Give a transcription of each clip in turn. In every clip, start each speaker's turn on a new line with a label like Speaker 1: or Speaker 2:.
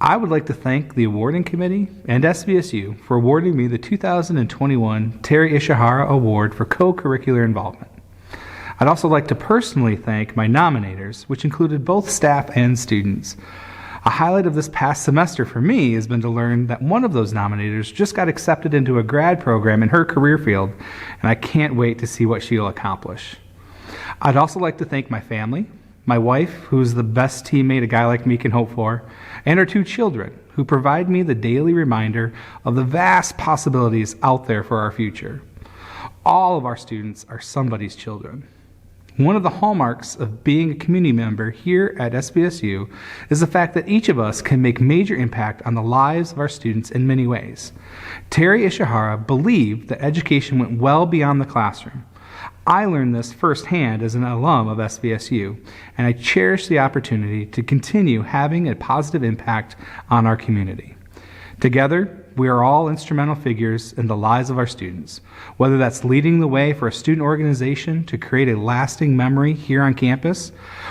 Speaker 1: I would like to thank the awarding committee and SBSU for awarding me the 2021 Terry Ishihara Award for Co-Curricular Involvement. I'd also like to personally thank my nominators, which included both staff and students. A highlight of this past semester for me has been to learn that one of those nominators just got accepted into a grad program in her career field, and I can't wait to see what she'll accomplish. I'd also like to thank my family, my wife, who's the best teammate a guy like me can hope for, and our 2 children, who provide me the daily reminder of the vast possibilities out there for our future. All of our students are somebody's children. One of the hallmarks of being a community member here at SBSU is the fact that each of us can make major impact on the lives of our students in many ways. Terry Ishihara believed that education went well beyond the classroom. I learned this firsthand as an alum of SBSU, and I cherish the opportunity to continue having a positive impact on our community. Together, we are all instrumental figures in the lives of our students, whether that's leading the way for a student organization to create a lasting memory here on campus,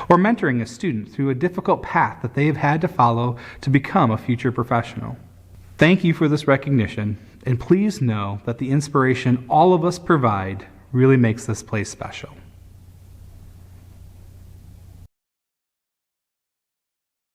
Speaker 1: or mentoring a student through a difficult path that they have had to follow to become a future professional. Thank you for this recognition, and please know that the inspiration all of us provide really makes this place special.